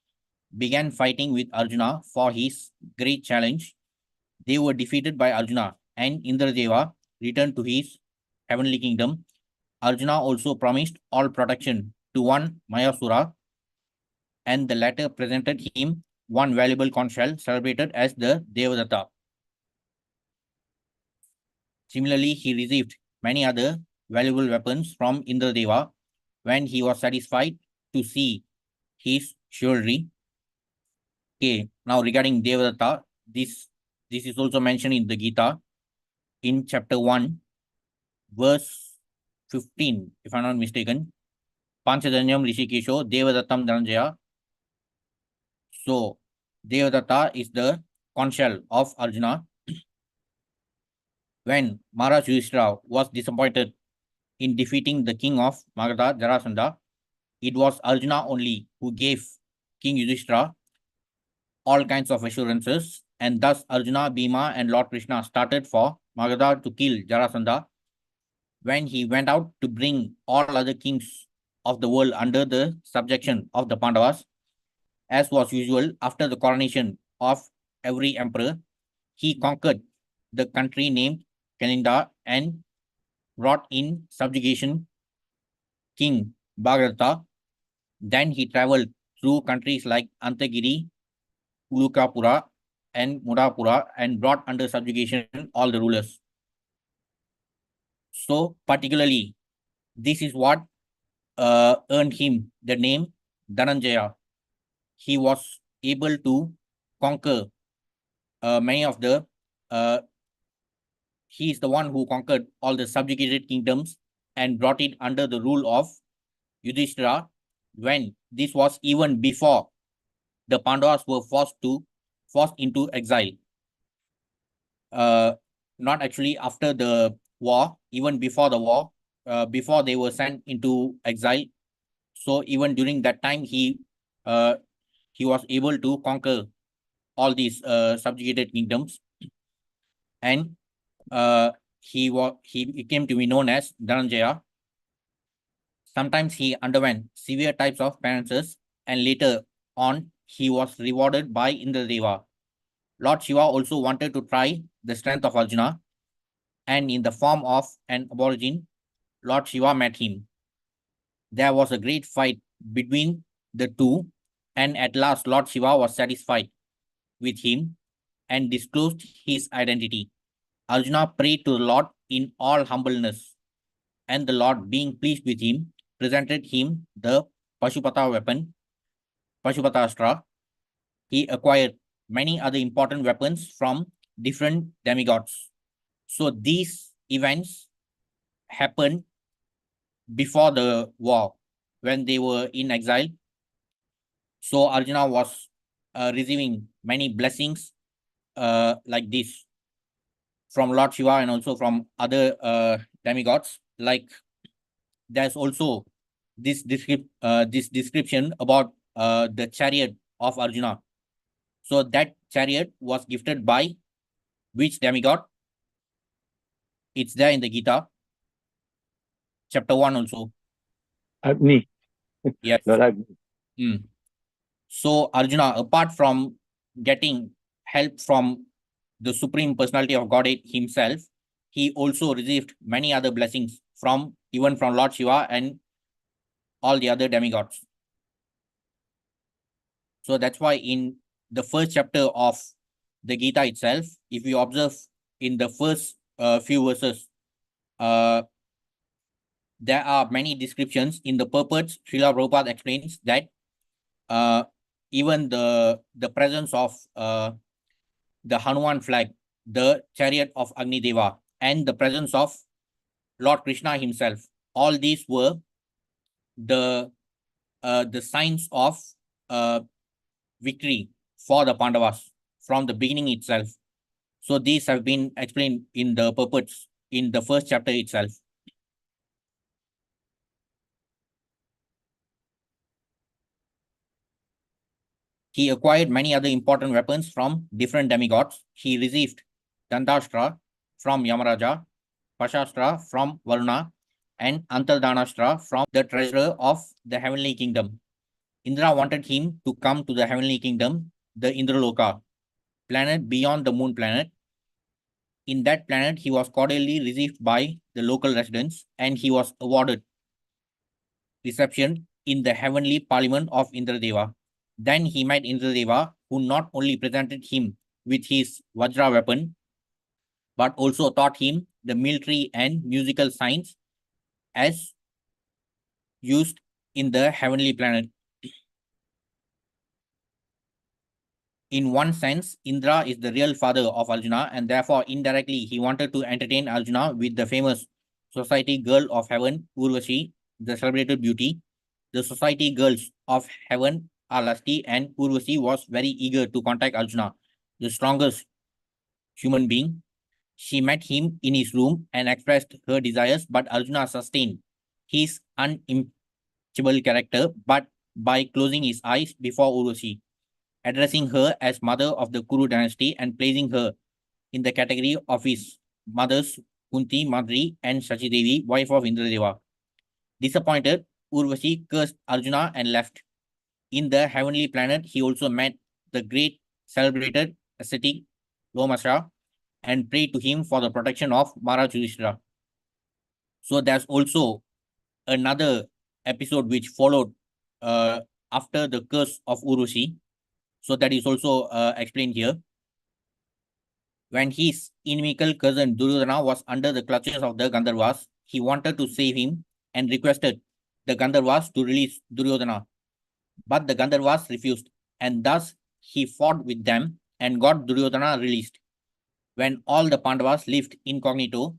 Speaker 1: began fighting with Arjuna for his great challenge. They were defeated by Arjuna, and Indradeva returned to his heavenly kingdom. Arjuna also promised all protection to one Mayasura, and the latter presented him one valuable conch shell celebrated as the Devadatta. Similarly, he received many other valuable weapons from Indradeva when he was satisfied to see his chivalry. Okay, now regarding Devadatta, this is also mentioned in the Gita in chapter 1, verse 15, if I'm not mistaken. Panchadanyam Rishikesho Devadattam Dhananjaya. So, Devadatta is the conch shell of Arjuna. When Maharaj Yudhishthira was disappointed in defeating the king of Magadha, Jarasandha, it was Arjuna only who gave King Yudhishthira all kinds of assurances, and thus Arjuna, Bhima, and Lord Krishna started for Magadha to kill Jarasandha. When he went out to bring all other kings of the world under the subjection of the Pandavas, as was usual after the coronation of every emperor, he conquered the country named Kalinda and brought in subjugation King Bhagarata. Then he traveled through countries like Antagiri, Ulukapura, and Mudapura and brought under subjugation all the rulers. So, particularly, this is what earned him the name Dhananjaya. He was able to conquer many of the he is the one who conquered all the subjugated kingdoms and brought it under the rule of Yudhishthira, when this was even before the Pandavas were forced into exile. Not actually after the war, even before the war, before they were sent into exile. So even during that time, he was able to conquer all these subjugated kingdoms, and he came to be known as Dhananjaya. Sometimes he underwent severe types of penances, and later on he was rewarded by Indradeva. Lord Shiva also wanted to try the strength of Arjuna, and in the form of an aborigine, Lord Shiva met him. There was a great fight between the two, and at last Lord Shiva was satisfied with him and disclosed his identity. Arjuna prayed to the Lord in all humbleness, and the Lord, being pleased with him, presented him the Pashupata weapon, Pashupatastra. He acquired many other important weapons from different demigods. So these events happened before the war, when they were in exile. So Arjuna was receiving many blessings like this from Lord Shiva and also from other demigods. Like there's also this description about the chariot of Arjuna. So that chariot was gifted by which demigod? It's there in the Gita, chapter 1 also.
Speaker 3: Agni.
Speaker 1: Yes.
Speaker 3: Lord Agni.
Speaker 1: So Arjuna, apart from getting help from the Supreme Personality of Godhead himself, he also received many other blessings from even from Lord Shiva and all the other demigods. So that's why in the first chapter of the Gita itself, if you observe in the first few verses, there are many descriptions. In the purports, Srila Prabhupada explains that even the presence of the Hanuman flag, the chariot of Agni Deva, and the presence of Lord Krishna himself, all these were the signs of victory for the Pandavas from the beginning itself. So these have been explained in the purports in the first chapter itself. He acquired many other important weapons from different demigods. He received Dandashtra from Yamaraja, Pashastra from Varuna, and Antardanastra from the treasurer of the heavenly kingdom. Indra wanted him to come to the heavenly kingdom, the Indraloka, planet beyond the moon planet. In that planet, he was cordially received by the local residents, and he was awarded reception in the heavenly parliament of Indradeva. Then he met Indradeva, who not only presented him with his Vajra weapon, but also taught him the military and musical science as used in the heavenly planet. In one sense, Indra is the real father of Arjuna, and therefore indirectly he wanted to entertain Arjuna with the famous society girl of heaven, Urvashi, the celebrated beauty. The society girls of heaven are lusty, and Urvashi was very eager to contact Arjuna, the strongest human being. She met him in his room and expressed her desires, but Arjuna sustained his unimpeachable character, but by closing his eyes before Urvashi, addressing her as mother of the Kuru dynasty and placing her in the category of his mothers Kunti, Madri, and Shachidevi, wife of Indradeva. Disappointed, Urvashi cursed Arjuna and left. In the heavenly planet, he also met the great celebrated ascetic Lomasha and prayed to him for the protection of Maharaj Yudhishthira. So there's also another episode which followed after the curse of Urvashi. So that is also explained here. When his inimical cousin Duryodhana was under the clutches of the Gandharvas, he wanted to save him and requested the Gandharvas to release Duryodhana. But the Gandharvas refused, and thus he fought with them and got Duryodhana released. When all the Pandavas lived incognito,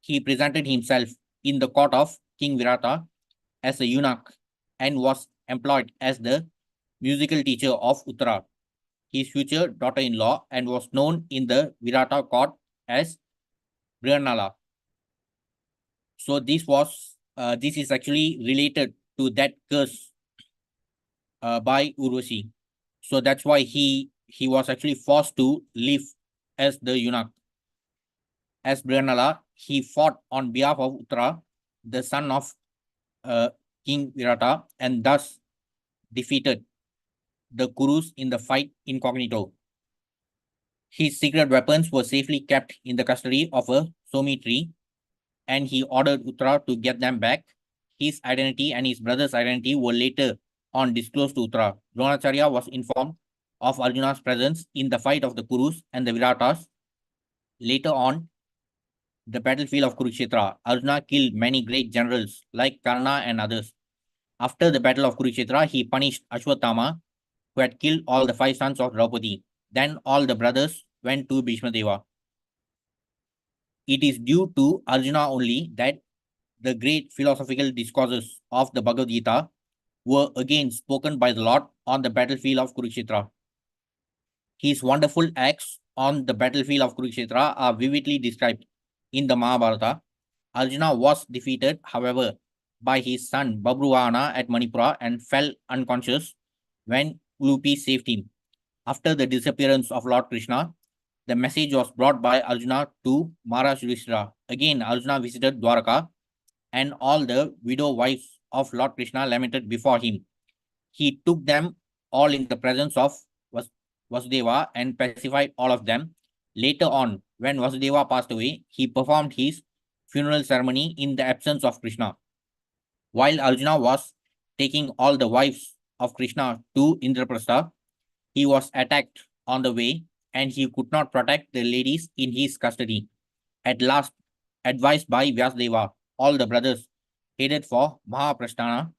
Speaker 1: he presented himself in the court of King Virata as a eunuch and was employed as the musical teacher of Uttara, his future daughter-in-law, and was known in the Virata court as Brihanala. So this is actually related to that curse by Urvashi. So that's why he was actually forced to live as the eunuch. As Brihanala, he fought on behalf of Uttara, the son of King Virata, and thus defeated the Kurus in the fight incognito. His secret weapons were safely kept in the custody of a Somi tree, and he ordered Uttara to get them back. His identity and his brother's identity were later on disclosed to Uttara. Dronacharya was informed of Arjuna's presence in the fight of the Kurus and the Viratas. Later on, the battlefield of Kurukshetra, Arjuna killed many great generals like Karna and others. After the battle of Kurukshetra, he punished Ashwatthama, who had killed all the 5 sons of Draupadi. Then all the brothers went to Bhishma Deva. It is due to Arjuna only that the great philosophical discourses of the Bhagavad Gita were again spoken by the Lord on the battlefield of Kurukshetra. His wonderful acts on the battlefield of Kurukshetra are vividly described in the Mahabharata. Arjuna was defeated, however, by his son Babruwana at Manipura and fell unconscious when Ulupi saved him. After the disappearance of Lord Krishna, the message was brought by Arjuna to Maharaj Yudhishthira. Again, Arjuna visited Dwaraka, and all the widow wives of Lord Krishna lamented before him. He took them all in the presence of Vasudeva and pacified all of them. Later on, when Vasudeva passed away, he performed his funeral ceremony in the absence of Krishna. While Arjuna was taking all the wives of Krishna to Indraprastha, he was attacked on the way and he could not protect the ladies in his custody. At last, advised by Vyasdeva, all the brothers headed for Mahaprasthana.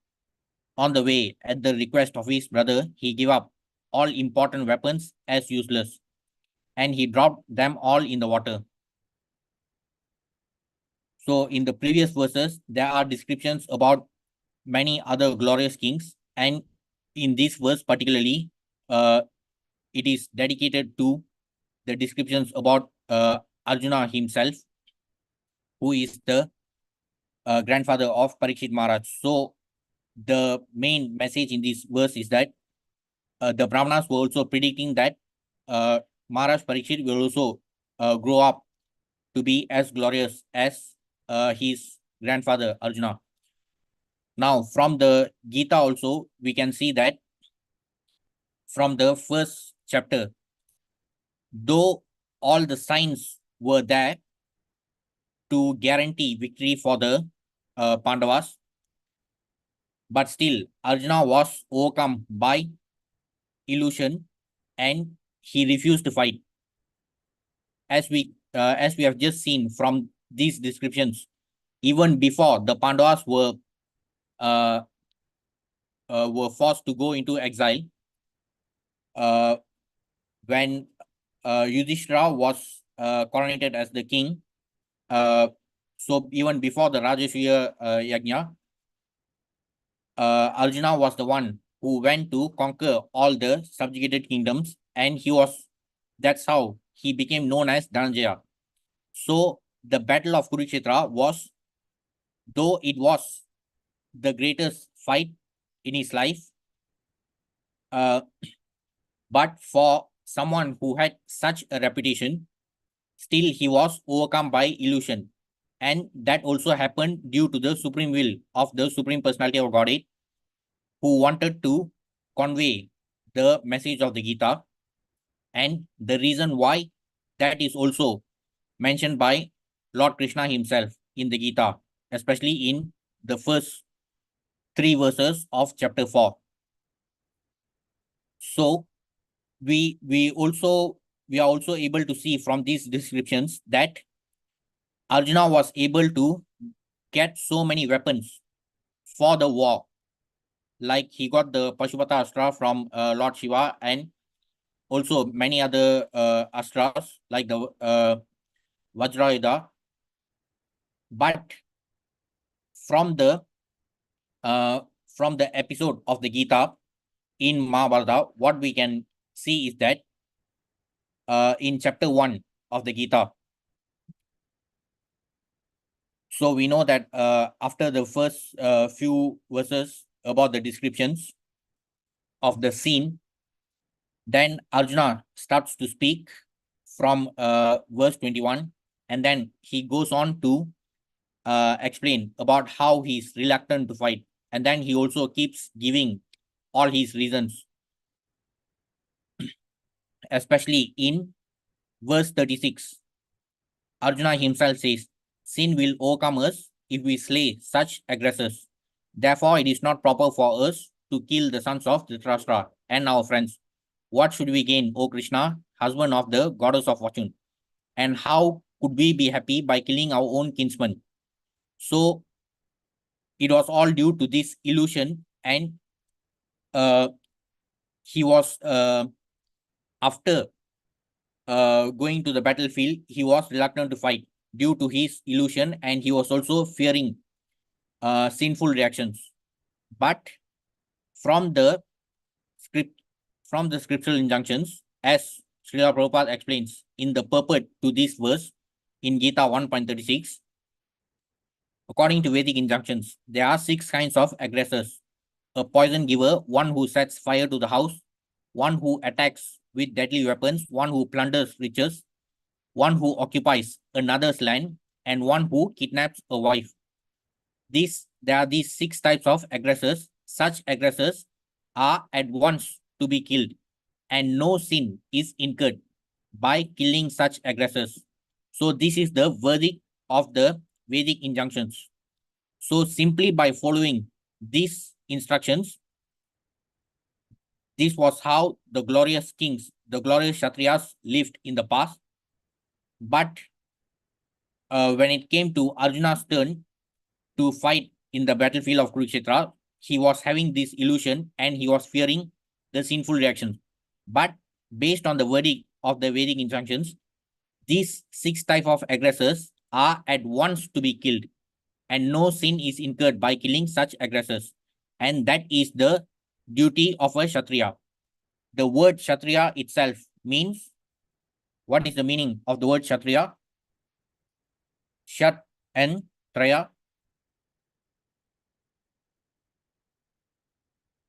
Speaker 1: On the way, at the request of his brother, he gave up all important weapons as useless, and he dropped them all in the water. So in the previous verses, there are descriptions about many other glorious kings, and in this verse particularly, it is dedicated to the descriptions about Arjuna himself, who is the grandfather of Parikshit Maharaj. So the main message in this verse is that the Brahmanas were also predicting that Maharaj Parikshit will also grow up to be as glorious as his grandfather Arjuna. Now, from the Gita also, we can see that from the first chapter, though all the signs were there to guarantee victory for the Pandavas, but still Arjuna was overcome by illusion and he refused to fight. As we have just seen from these descriptions, even before the Pandavas were forced to go into exile, when Yudhishthira was coronated as the king, so even before the Rajasuya Yajna, Arjuna was the one who went to conquer all the subjugated kingdoms, and that's how he became known as Dhananjaya. So the battle of Kurukshetra was, though it was the greatest fight in his life, but for someone who had such a reputation, still he was overcome by illusion. And that also happened due to the supreme will of the Supreme Personality of Godhead, who wanted to convey the message of the Gita. And the reason why that is also mentioned by Lord Krishna himself in the Gita, especially in the first 3 verses of chapter 4. So we are also able to see from these descriptions that Arjuna was able to get so many weapons for the war. Like he got the Pashupata Astra from Lord Shiva, and also many other astras like the Vajrayuda. But from the episode of the Gita in Mahabharata, what we can see is that in chapter 1 of the Gita, so we know that after the first few verses about the descriptions of the scene, then Arjuna starts to speak from verse 21, and then he goes on to explain about how he's reluctant to fight, and then he also keeps giving all his reasons, especially in verse 36. Arjuna himself says, "Sin will overcome us if we slay such aggressors. Therefore, it is not proper for us to kill the sons of Dhritarashtra and our friends. What should we gain, O Krishna, husband of the goddess of fortune? And how could we be happy by killing our own kinsmen?" So it was all due to this illusion, and he was after going to the battlefield, he was reluctant to fight due to his illusion, and he was also fearing sinful reactions. But from the scriptural injunctions, as Srila Prabhupada explains in the purport to this verse in Gita 1.36, according to Vedic injunctions, there are 6 kinds of aggressors: a poison giver, one who sets fire to the house, one who attacks with deadly weapons, one who plunders riches, one who occupies another's land, and one who kidnaps a wife. These there are these 6 types of aggressors, such aggressors are at once to be killed, and no sin is incurred by killing such aggressors. So this is the verdict of the Vedic injunctions. So simply by following these instructions, this was how the glorious kings, the glorious Kshatriyas lived in the past. But when it came to Arjuna's turn to fight in the battlefield of Kurukshetra, he was having this illusion and he was fearing the sinful reactions. But based on the verdict of the Vedic injunctions, these 6 types of aggressors are at once to be killed, and no sin is incurred by killing such aggressors. And that is the duty of a Kshatriya. The word Kshatriya itself means, what is the meaning of the word Kshatriya? Shat and Traya.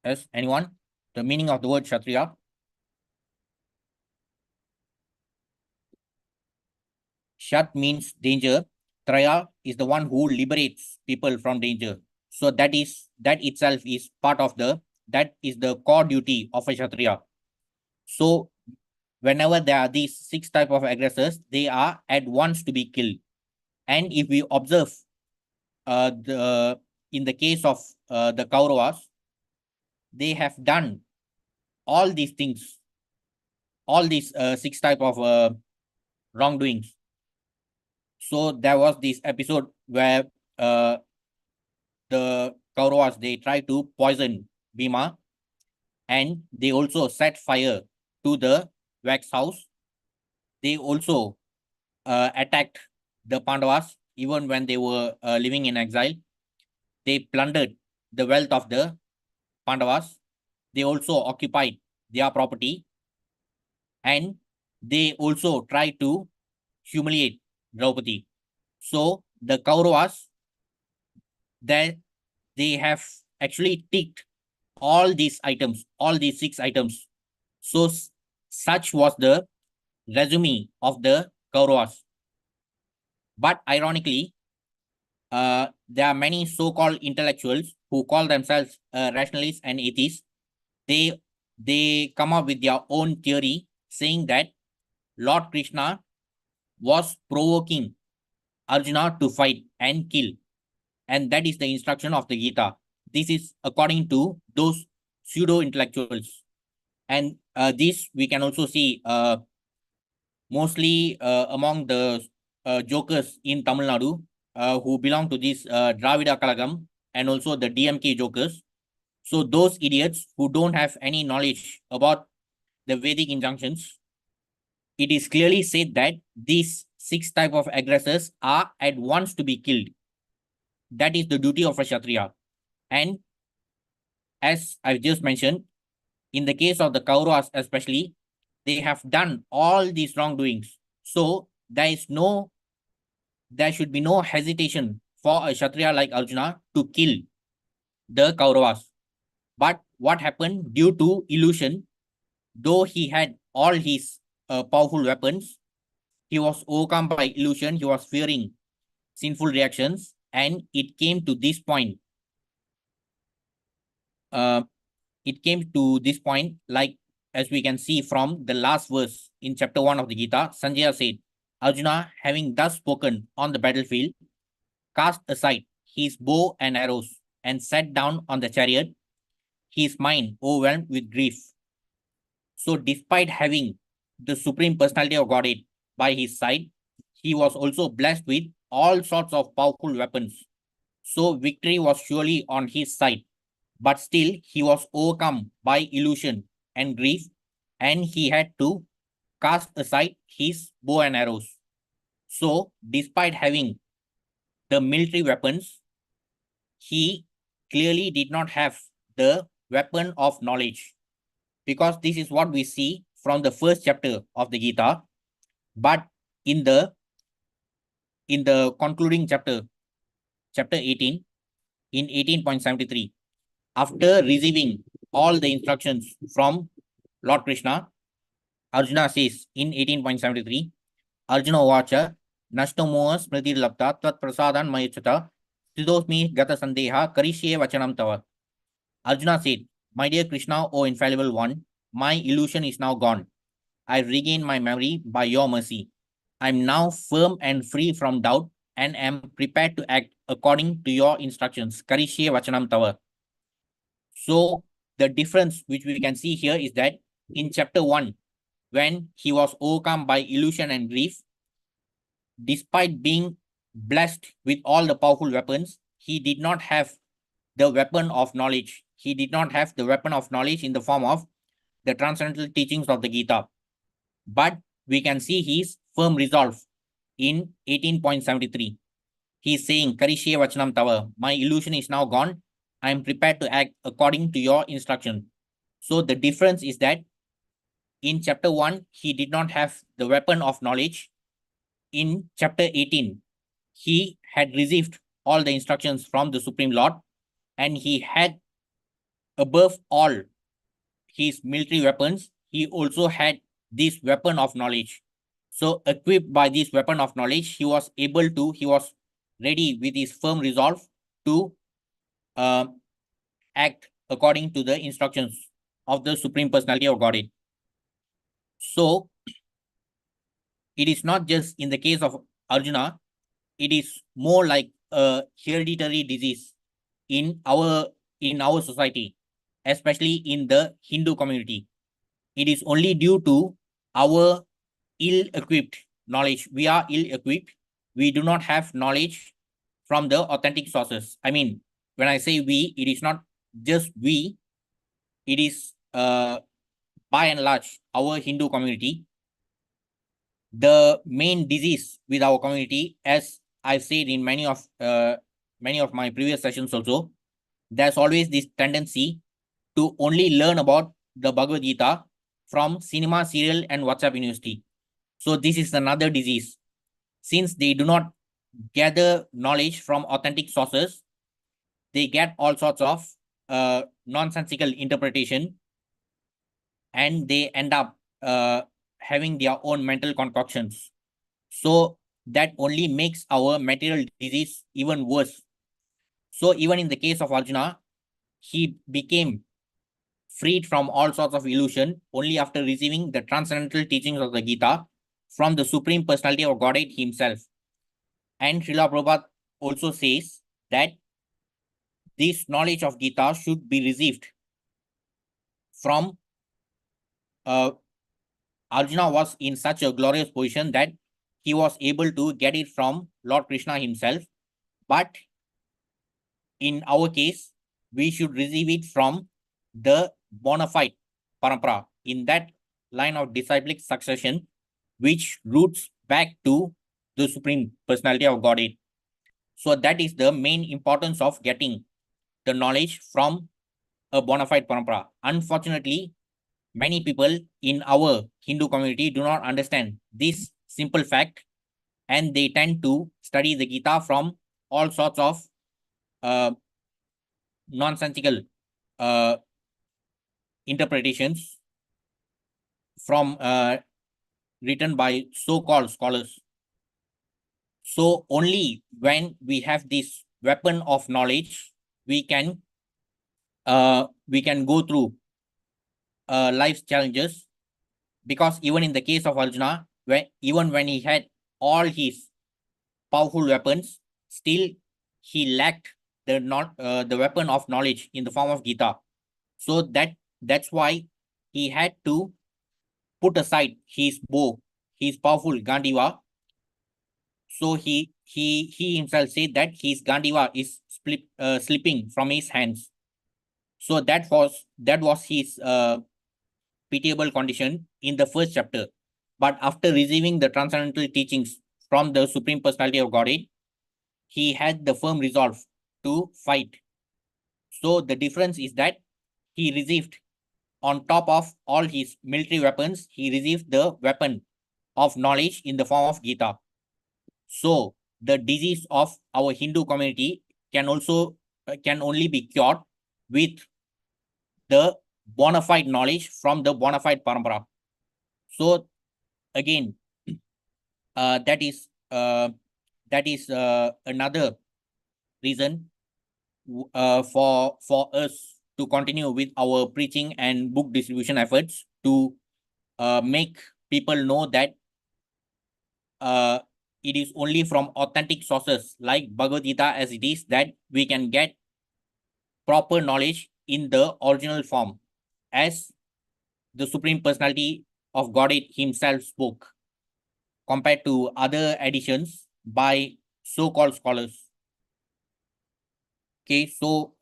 Speaker 1: Yes, anyone? The meaning of the word Kshatriya? Shat means danger. Traya is the one who liberates people from danger. So that itself is part of that is the core duty of a Kshatriya. So whenever there are these 6 types of aggressors, they are at once to be killed. And if we observe in the case of the Kauravas, they have done all these things, all these 6 types of wrongdoings. So there was this episode where the Kauravas, they tried to poison Bhima, and they also set fire to the wax house. They also attacked the Pandavas even when they were living in exile. They plundered the wealth of the Pandavas. They also occupied their property, and they also tried to humiliate Draupadi. So the Kauravas, that they have actually ticked all these items, all these 6 items. So such was the resume of the Kauravas. But ironically, there are many so-called intellectuals who call themselves rationalists and atheists. They come up with their own theory saying that Lord Krishna was provoking Arjuna to fight and kill. And that is the instruction of the Gita. This is according to those pseudo-intellectuals. And this we can also see mostly among the jokers in Tamil Nadu who belong to this Dravida Kalagam and also the DMK jokers. So those idiots who don't have any knowledge about the Vedic injunctions, it is clearly said that these 6 types of aggressors are at once to be killed. That is the duty of a Kshatriya. And as I've just mentioned, in the case of the Kauravas especially, they have done all these wrongdoings. So there should be no hesitation for a Kshatriya like Arjuna to kill the Kauravas. But what happened due to illusion, though he had all his powerful weapons, he was overcome by illusion, he was fearing sinful reactions, and it came to this point. Like as we can see from the last verse in chapter 1 of the Gita, Sanjaya said, Arjuna, having thus spoken on the battlefield, cast aside his bow and arrows and sat down on the chariot, his mind overwhelmed with grief. So despite having the Supreme Personality of Godhead by his side, he was also blessed with all sorts of powerful weapons. So victory was surely on his side, but still he was overcome by illusion and grief, and he had to cast aside his bow and arrows. So despite having the military weapons, he clearly did not have the weapon of knowledge, because this is what we see from the first chapter of the Gita. But in the concluding chapter 18, in 18.73, after receiving all the instructions from Lord Krishna, Arjuna says in 18.73, Arjuna Vacha, Nashtomoa Smriti Lapta Tat Prasadan Mayachata Sidosmi Gata Sandeha Karishye Vachanam Tava. Arjuna said, My dear Krishna, O infallible one, my illusion is now gone. I regained my memory by your mercy. I am now firm and free from doubt and am prepared to act according to your instructions. Karishye Vachanam Tava. So the difference which we can see here is that in chapter 1, when he was overcome by illusion and grief, despite being blessed with all the powerful weapons, he did not have the weapon of knowledge. He did not have the weapon of knowledge in the form of the transcendental teachings of the Gita. But we can see his firm resolve in 18.73. He is saying, Karishye Vachanam Tava, my illusion is now gone. I am prepared to act according to your instruction. So the difference is that in chapter 1, he did not have the weapon of knowledge. In chapter 18, he had received all the instructions from the Supreme Lord, and he had, above all his military weapons, he also had this weapon of knowledge. So equipped by this weapon of knowledge, he was ready with his firm resolve to act according to the instructions of the Supreme Personality of Godhead. So it is not just in the case of Arjuna, it is more like a hereditary disease in our society, especially in the Hindu community. It is only due to our ill-equipped knowledge. We are ill-equipped. We do not have knowledge from the authentic sources. I mean, when I say we, it is not just we. It is by and large our Hindu community. The main disease with our community, as I've said in many of my previous sessions also, there's always this tendency to only learn about the Bhagavad Gita from cinema, serial, and WhatsApp University. So this is another disease. Since they do not gather knowledge from authentic sources, they get all sorts of nonsensical interpretation, and they end up having their own mental concoctions. So that only makes our material disease even worse. So even in the case of Arjuna, he became freed from all sorts of illusion only after receiving the transcendental teachings of the Gita from the Supreme Personality of Godhead himself. And Srila Prabhupada also says that this knowledge of Gita should be received from Arjuna was in such a glorious position that he was able to get it from Lord Krishna himself. But in our case, we should receive it from the bona fide parampara, in that line of disciplic succession, which roots back to the Supreme Personality of Godhead. So that is the main importance of getting the knowledge from a bona fide parampara. Unfortunately, many people in our Hindu community do not understand this simple fact, and they tend to study the Gita from all sorts of nonsensical interpretations from written by so-called scholars. So only when we have this weapon of knowledge, we can go through life's challenges. Because even in the case of Arjuna, even when he had all his powerful weapons, still he lacked the weapon of knowledge in the form of Gita. So that's why he had to put aside his bow, his powerful Gandiva. So he himself said that his Gandiva is slipping from his hands. So that was his pitiable condition in the first chapter. But after receiving the transcendental teachings from the Supreme Personality of Godhead, he had the firm resolve to fight. So the difference is that he received, on top of all his military weapons, he received the weapon of knowledge in the form of Gita. So the disease of our Hindu community can only be cured with the bona fide knowledge from the bona fide parampara. So again, that is another reason for us to continue with our preaching and book distribution efforts to make people know that it is only from authentic sources like Bhagavad Gita as it is that we can get proper knowledge in the original form as the Supreme Personality of Godhead himself spoke, compared to other editions by so-called scholars. Okay, so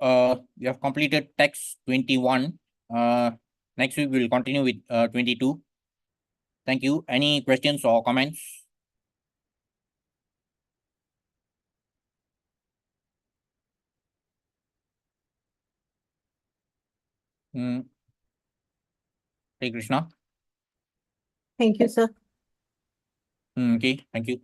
Speaker 1: we have completed text 21. Next week we will continue with 22. Thank you. Any questions or comments? Hare Krishna.
Speaker 2: Thank you, sir.
Speaker 1: Okay, thank you.